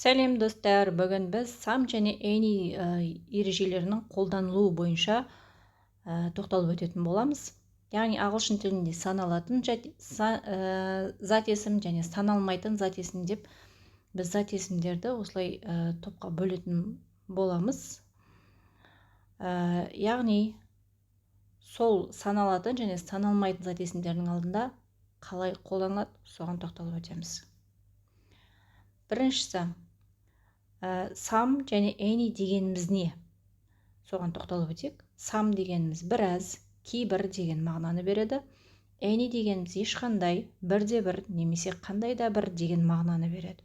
Сәлем достар, бүгін біз сам және any ережелерінің қолданылуы бойынша тоқталып өтетін боламыз. Яғни ағылшын тілінде саналатын зат есім және саналмайтын зат есім деп біз зат есімдерді осылай топқа бөлетін боламыз. Яғни сол саналатын және саналмайтын зат есімдердің алдында қалай қолданылады, соған тоқталып өтеміз. Біріншісі, сам және any дегеніміз не? Соған тоқталып өтейік. Сам дегеніміз біраз, кейбір деген мағынаны береді. Any дегеніміз ешқандай, бірде-бір немесе қандай да бір деген мағынаны береді.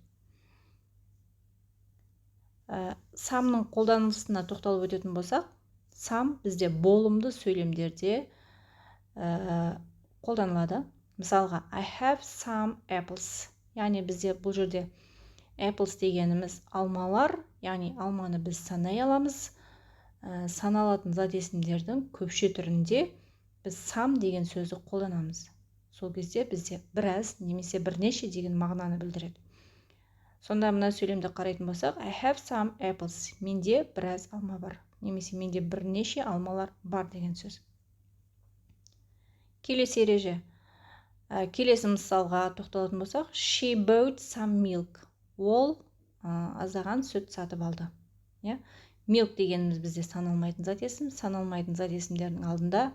Самның қолданылысына тоқталып өтетін болсақ, сам бізде болымды сөйлемдерде қолданылады. Мысалға, I have some apples. Яғни бізде бұл жерде apples дегеніміз алмалар, яғни алманы біз санай аламыз. Саналатын зат есімдердің көпше түрінде біз сам деген сөзді қолданамыз. Сол кезде бізде біраз немесе бірнеше деген мағынаны білдіреді. Сонда мына сөйлемді қарайтын болсақ, I have some apples. Менде біраз алма бар, немесе менде бірнеше алмалар бар деген сөз. Келесі ереже. Келесі мысалға тоқталатын болсақ, she bought some milk. Ол аздаған сүт сатып алды. Milk дегеніміз бізде саналмайтын зат есім. Саналмайтын зат есімдердің алдында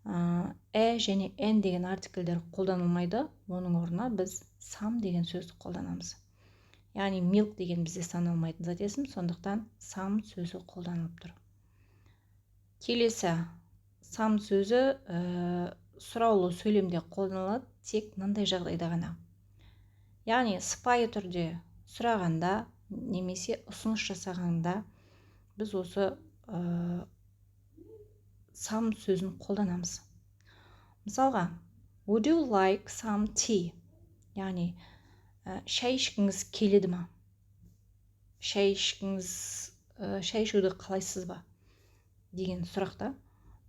және n деген артикльдер қолданылмайды. Оның орнына біз some деген сөзді қолданамыз. Яғни milk деген бізде саналмайтын зат есім, сондықтан some сөзі қолданылып тұр. Келесі, some сөзі сұраулы сөйлемде қолданылады, тек мынандай жағдайда ғана. Яғни сыпайы түрде сұрағанда немесе ұсыныс жасағанда біз осы some сөзін қолданамыз. Мысалға, would you like some tea? Яғни шай ішкіңіз келеді ма? Шай ішуді қалайсыз ба? Деген сұрақта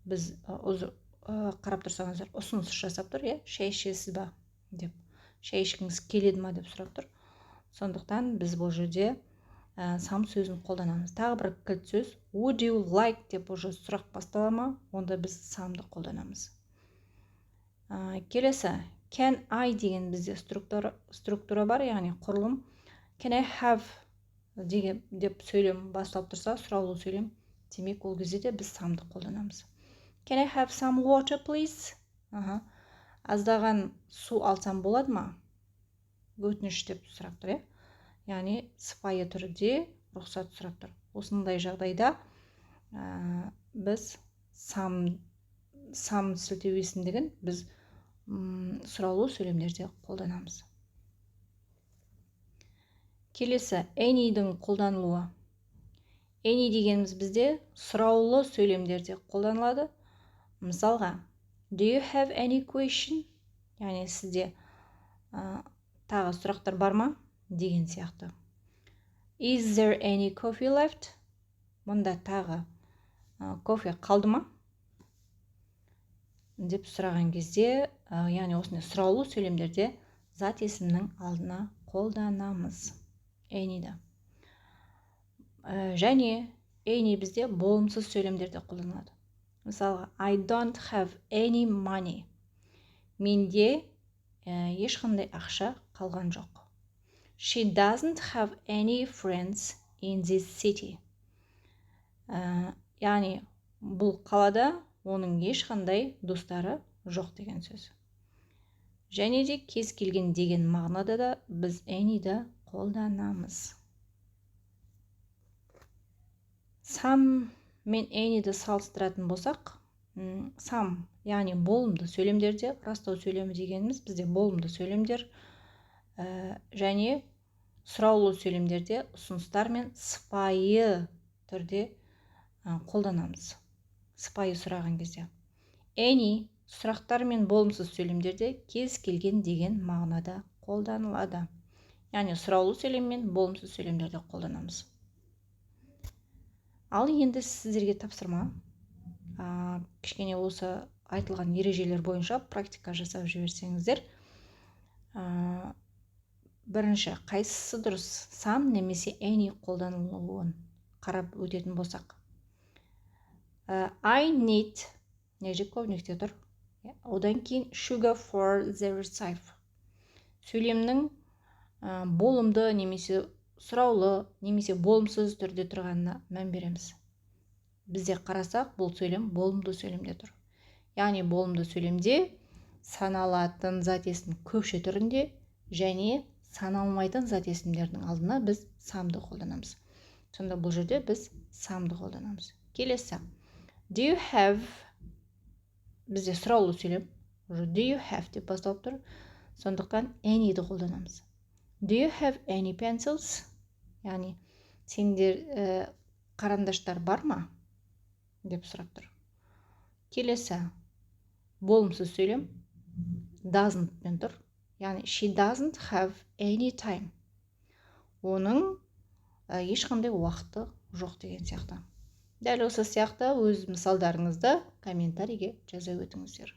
біз қарап тұрсаңыздар ұсыныс жасап тұр, шай ішесіз ба деп. Шай ішкіңіз келеді ма деп сұрап тұр. Сондықтан біз бұл жерде some сөзін қолданамыз. Тағы бір кілт сөз, would you like деп уже сұрақ бастала ма, онда біз some'ды қолданамыз. Келесі, can I деген бізде структура бар, яғни құрылым. Can I have деп сөйлем басталып тұрса, сұраулы сөйлем, демек ол кезде де біз some'ды қолданамыз. Can I have some water, please? Аздаған су алсам болады ма? Өтініш деп сұрап тұр, яғни сыпайы түрде рұқсат сұрап тұр. Осындай жағдайда біз some сілтеу есімдігін біз сұраулы сөйлемдерде қолданамыз. Келесі, any'дің қолданылуы. Any дегеніміз бізде сұраулы сөйлемдерде қолданылады. Мысалға, do you have any question? Яғни сізде тағы сұрақтар бар ма? Деген сияқты. Is there any coffee left? Мұнда тағы кофе қалды ма? Деп сұраған кезде, яғни осындай сұраулы сөйлемдерде зат есімнің алдына қолданамыз. Any'ді. Және any бізде болымсыз сөйлемдерде қолданылады. Мысалға, I don't have any money. Менде ешқандай ақша қалған жоқ. She doesn't have any friends in this city. Яғни бұл қалада оның ешқандай достары жоқ деген сөз. Және де кез келген деген мағынада да біз any'ді қолданамыз. Some мен any'ді салыстыратын болсақ, some, яғни болымды сөйлемдерде, растау сөйлемі дегеніміз бізде болымды сөйлемдер және сұраулы сөйлемдерде ұсыныстар мен сыпайы түрде қолданамыз. Сыпайы сұраған кезде. Any сұрақтар мен болымсыз сөйлемдерде кез келген деген мағынада қолданылады. Яғни сұраулы сөйлем мен болымсыз сөйлемдерде қолданамыз. Ал енді сіздерге тапсырма. Кішкене осы айтылған ережелер бойынша практика жасап жіберсеңіздер, бірінші қайсысы дұрыс, some немесе any қолданылуын қарап өтетін болсақ. I need неже көбінекте тұр. Одан кейін sugar for the recipe. Сөйлемнің болымды немесе сұраулы немесе болымсыз түрде тұрғанына мән береміз. Бізде қарасақ, бұл сөйлем болымды сөйлемде тұр. Яғни болымды сөйлемде саналатын зат есім көпше түрінде және саналмайтын зат есімдердің алдына біз самды қолданамыз. Сонда бұл жерде біз самды қолданамыз. Келесі. Do you have? Бізде сұраулы сөйлем. Do you have деп басталып тұр. Сондықтан any'ді қолданамыз. Do you have any pencils? Яғни сендер қарандаштар бар ма? Деп сұрап тұр. Келесі. Болымсыз сөйлем. Doesn't пен тұр. Яғни she doesn't have any time. Оның ешқандай уақыты жоқ деген сияқты. Дәл осы сияқты өз мысалдарыңызды комментарийге жаза өтіңіздер.